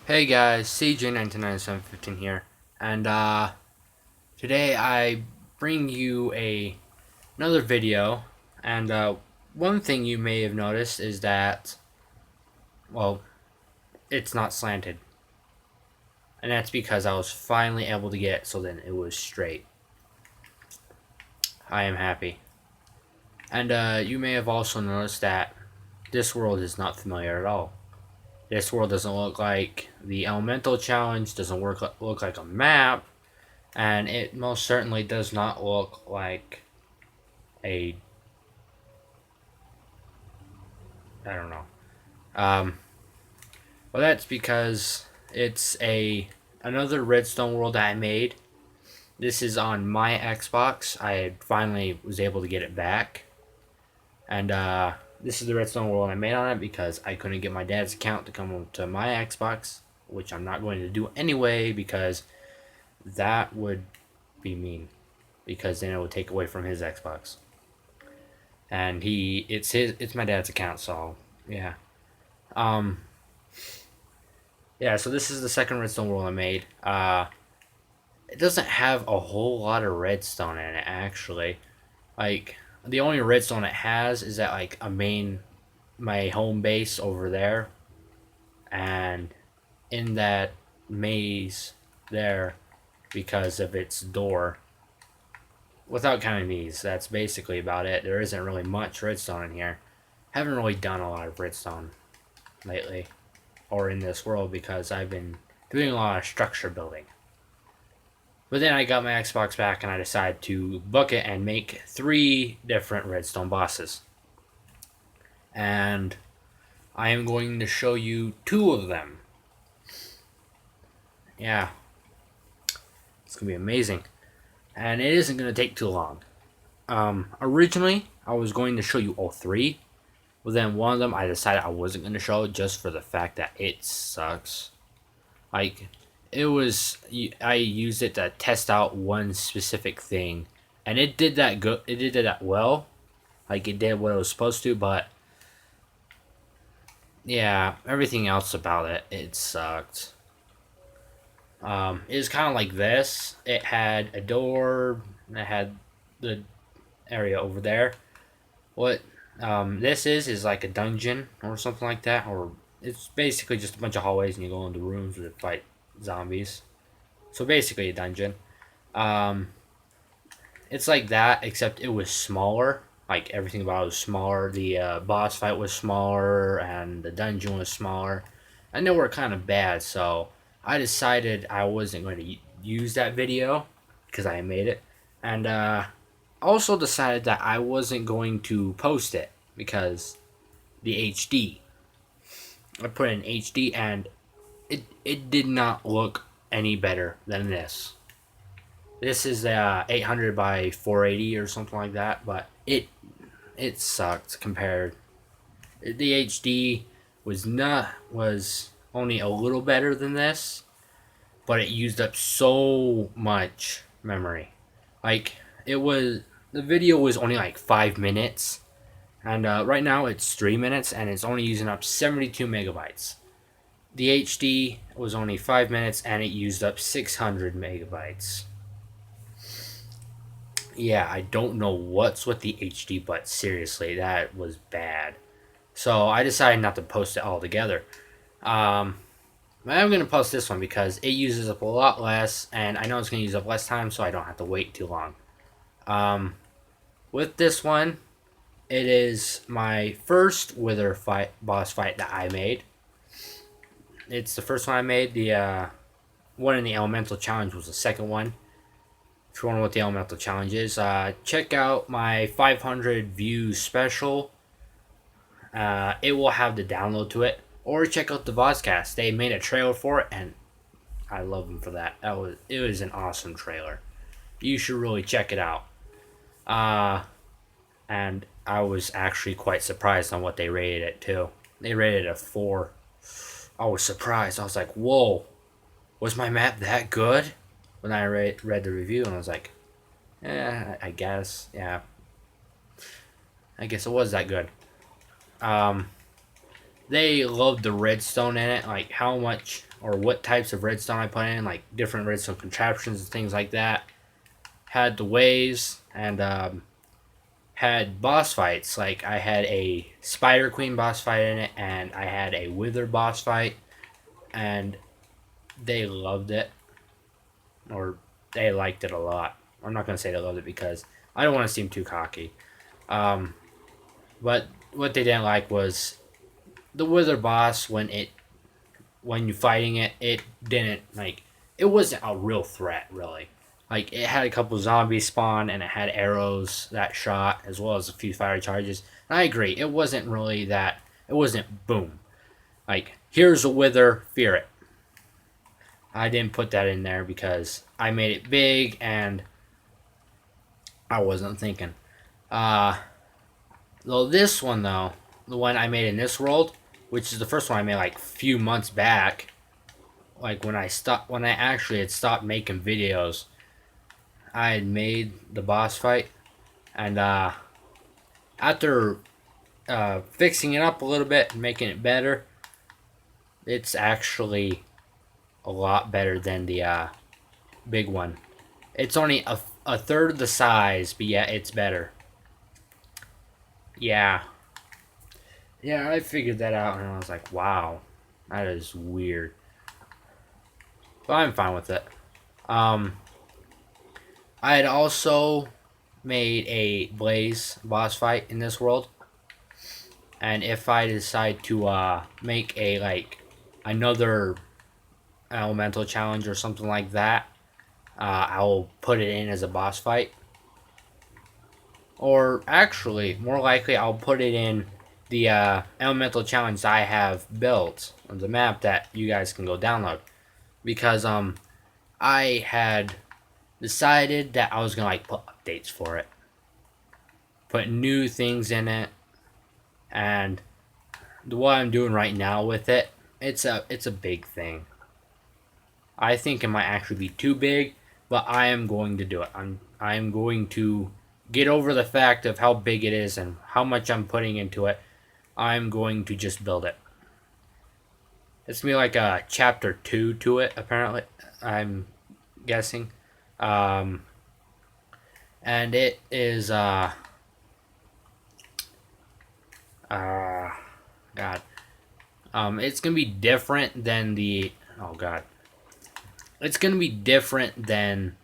Hey guys, CJ199715 here, and today I bring you another video, and one thing you may have noticed is that, well, it's not slanted, and that's because I was finally able to get it so then it was straight. I am happy. And you may have also noticed that this world is not familiar at all. This world doesn't look like the Elemental Challenge, doesn't look like a map, and it most certainly does not look like a I don't know. Um, well, that's because it's a another Redstone world that I made. This is on my Xbox. I finally was able to get it back, and this is the Redstone world I made on it because I couldn't get my dad's account to come to my Xbox, which I'm not going to do anyway because that would be mean. Because then it would take away from his Xbox, and it's my dad's account, so yeah. Um, Yeah, so this is the second redstone world I made. It doesn't have a whole lot of redstone in it, actually. Like, the only redstone it has is at, like, my home base over there. And in that maze there, because of its door, without counting these, that's basically about it. There isn't really much redstone in here. Haven't really done a lot of redstone lately, or in this world, because I've been doing a lot of structure building. But then I got my Xbox back and I decided to book it and make 3 different redstone bosses. And I am going to show you 2 of them. Yeah, it's going to be amazing. And it isn't going to take too long. Originally, I was going to show you all 3. But then one of them I decided I wasn't going to show just for the fact that it sucks. Like, it was, I used it to test out one specific thing. And it did that good. It did that well. Like, it did what it was supposed to, but yeah, everything else about it sucked. It was kind of like this. It had a door. It had the area over there. What this is like a dungeon or something like that, or it's basically just a bunch of hallways and you go into rooms to fight zombies. So basically a dungeon. Um, it's like that, except it was smaller. Like everything about it was smaller. The boss fight was smaller, and the dungeon was smaller, and they were kind of bad. So I decided I wasn't going to use that video because I made it, and also decided that I wasn't going to post it because the HD. I put in HD, and it did not look any better than this. This is 800 by 480 or something like that, but it sucked compared. The HD was only a little better than this, but it used up so much memory. Like, it was the video was only like 5 minutes, and right now it's 3 minutes, and it's only using up 72 megabytes. The HD was only 5 minutes, and it used up 600 megabytes. Yeah, I don't know what's with the HD, but seriously, that was bad. So I decided not to post it all together. Um, I'm going to post this one because it uses up a lot less, and I know it's going to use up less time, so I don't have to wait too long. Um, with this one, it is my first Wither boss fight that I made. It's the first one I made. The one in the Elemental Challenge was the second one. If you wonder what the Elemental Challenge is, check out my 500 views special. It will have the download to it, or check out the Vozcast. They made a trailer for it, and I love them for that. It was an awesome trailer. You should really check it out. Uh, and I was actually quite surprised on what they rated it too. They rated it a 4. I was surprised. I was like, "Whoa, was my map that good?" When I read the review, and I was like, I guess, yeah, I guess it was that good. Um, they loved the redstone in it, like how much or what types of redstone I put in, like different redstone contraptions and things like that. Had the waves and had boss fights. Like I had a Spider Queen boss fight in it, and I had a Wither boss fight, and they loved it, or they liked it a lot. I'm not gonna say they loved it because I don't want to seem too cocky. Um, but what they didn't like was the Wither boss when you fighting it, it didn't like it wasn't a real threat really. Like it had a couple zombies spawn and it had arrows that shot as well as a few fire charges. And I agree, it wasn't really that. It wasn't boom. Like here's a Wither, fear it. I didn't put that in there because I made it big and I wasn't thinking. Uh, though this one though, the one I made in this world, which is the first one I made like a few months back, like when I actually had stopped making videos, I had made the boss fight, and after fixing it up a little bit and making it better, it's actually a lot better than the big one. It's only a third of the size, but yeah, it's better. Yeah, yeah, I figured that out, and I was like, wow, that is weird. But I'm fine with it. Um, I had also made a Blaze boss fight in this world, and if I decide to make a like another elemental challenge or something like that, I'll put it in as a boss fight. Or actually, more likely, I'll put it in the elemental challenge I have built on the map that you guys can go download, because I had decided that I was gonna like put updates for it, put new things in it, and what I'm doing right now with it, it's a big thing. I think it might actually be too big, but I am going to do it. I'm going to get over the fact of how big it is and how much I'm putting into it. I'm going to just build it. It's gonna be like a chapter 2 to it, apparently. I'm guessing. Um, and it is uh God. It's gonna be different than the oh God. It's gonna be different than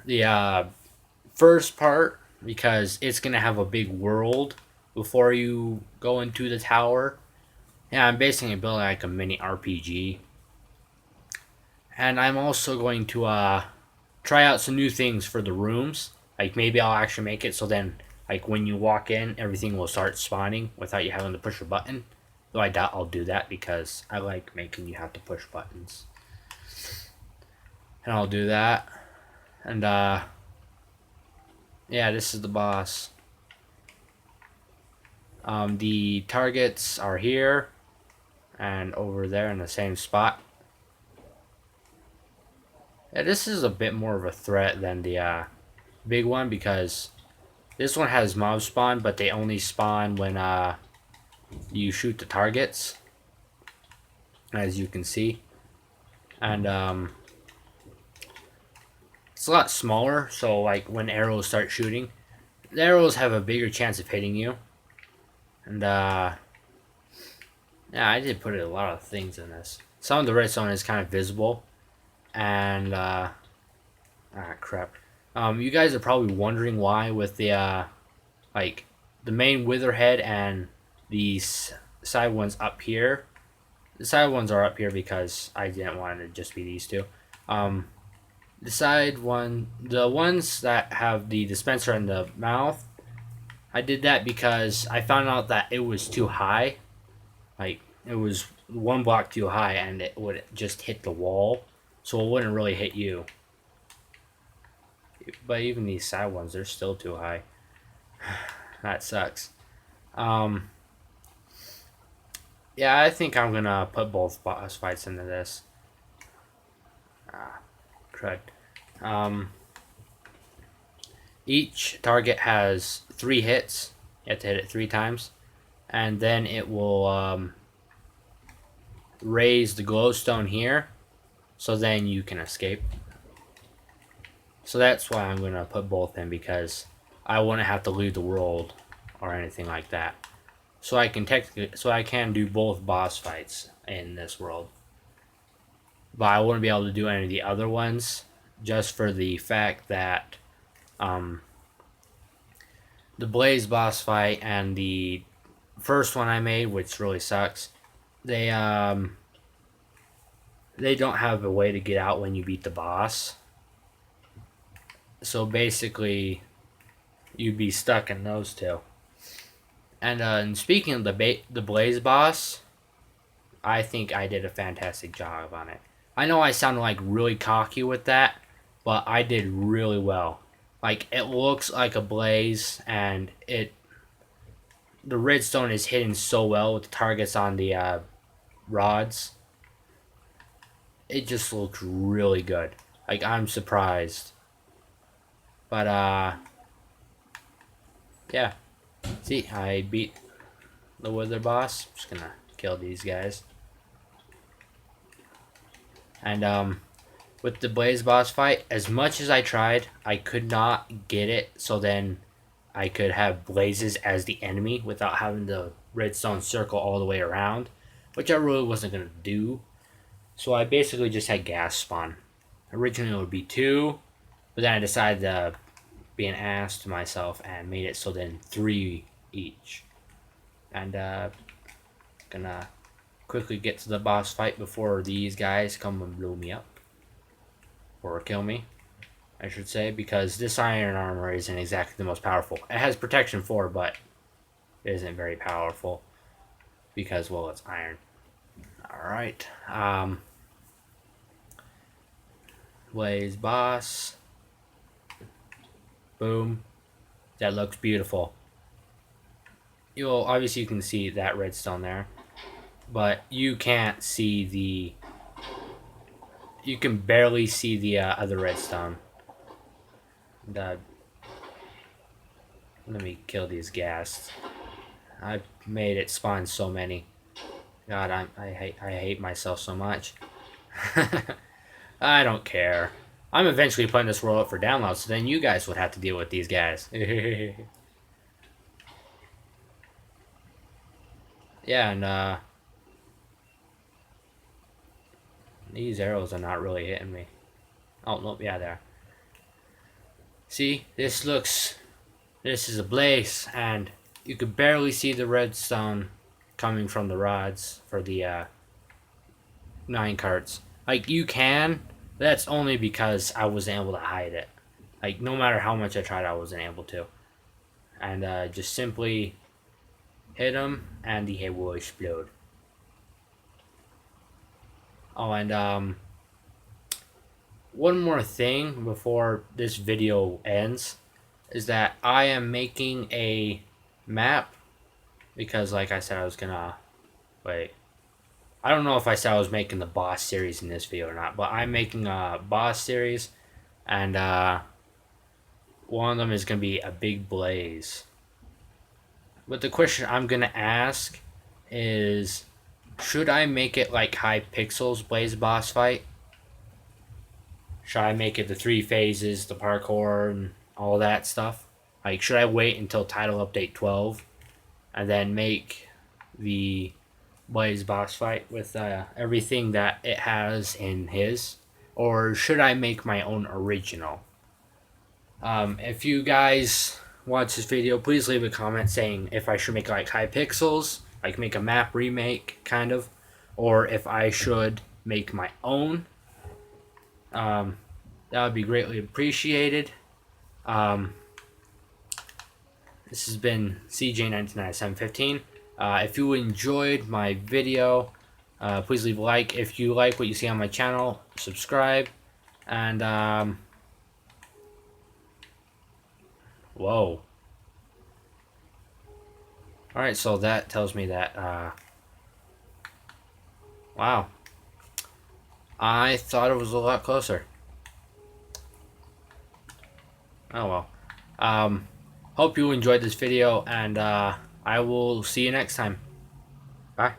the first part because it's gonna have a big world before you go into the tower. Yeah, I'm basically building like a mini RPG, and I'm also going to try out some new things for the rooms. Like maybe I'll actually make it so then like when you walk in, everything will start spawning without you having to push a button. Though I doubt I'll do that because I like making you have to push buttons. And I'll do that. And yeah, this is the boss. The targets are here and over there in the same spot. Yeah, this is a bit more of a threat than the big one because this one has mob spawn, but they only spawn when you shoot the targets, as you can see. And it's a lot smaller, so like when arrows start shooting, the arrows have a bigger chance of hitting you. And yeah, I did put a lot of things in this. Some of the redstone is kind of visible, and crap. You guys are probably wondering why with the like the main Witherhead and these side ones up here. The side ones are up here because I didn't want it to just be these two. The side one, the ones that have the dispenser in the mouth, I did that because I found out that it was too high. Like it was one block too high, and it would just hit the wall, so it wouldn't really hit you. But even these side ones, they're still too high. That sucks. Um, yeah, I think I'm gonna put both boss fights into this. Correct. Um, each target has 3 hits. You have to hit it 3 times, and then it will raise the glowstone here, so then you can escape. So that's why I'm gonna put both in, because I wouldn't have to leave the world or anything like that. So I can do both boss fights in this world. But I wouldn't be able to do any of the other ones, just for the fact that the Blaze boss fight and the first one I made, which really sucks, they don't have a way to get out when you beat the boss. So basically, you'd be stuck in those two. And speaking of the Blaze boss, I think I did a fantastic job on it. I know I sounded like really cocky with that, but I did really well. Like, it looks like a blaze, and the redstone is hidden so well with the targets on the rods. It just looks really good. Like, I'm surprised. But yeah. See, I beat the Wither boss. I'm just gonna kill these guys. And with the Blaze boss fight, as much as I tried, I could not get it so then I could have blazes as the enemy without having the redstone circle all the way around, which I really wasn't going to do. So I basically just had gas spawn. Originally it would be 2, but then I decided to be an ass to myself and made it so then 3 each. And gonna quickly get to the boss fight before these guys come and blow me up. Or kill me, I should say, because this iron armor isn't exactly the most powerful. It has protection 4, but it isn't very powerful because, well, it's iron. Alright. Blaze boss. Boom. That looks beautiful. Obviously you can see that redstone there, but you can't see you can barely see the other redstone. Let me kill these ghasts. I've made it spawn so many. God, I hate myself so much. I don't care. I'm eventually putting this world up for download, so then you guys would have to deal with these guys. Yeah, and these arrows are not really hitting me. Oh, nope, yeah, there. See, this is a blaze, and you could barely see the redstone coming from the rods for the 9 carts. Like, you can, but that's only because I wasn't able to hide it. Like, no matter how much I tried, I wasn't able to. And just simply hit him, and the head will explode. Oh, and one more thing before this video ends is that I am making a map, because like I said I was gonna wait, I don't know if I said I was making the boss series in this video or not, but I'm making a boss series, and one of them is gonna be a big blaze. But the question I'm gonna ask is, should I make it like Hypixel's Blaze boss fight? Should I make it the 3 phases, the parkour, and all that stuff? Like, should I wait until title update 12 and then make the Blaze boss fight with everything that it has in his? Or should I make my own original? If you guys watch this video, please leave a comment saying if I should make like Hypixels, like make a map remake, kind of, or if I should make my own. That would be greatly appreciated. This has been CJ199715. If you enjoyed my video, please leave a like. If you like what you see on my channel, subscribe. And, whoa. Alright, so that tells me that, wow. I thought it was a lot closer. Oh well. Hope you enjoyed this video, and I will see you next time. Bye.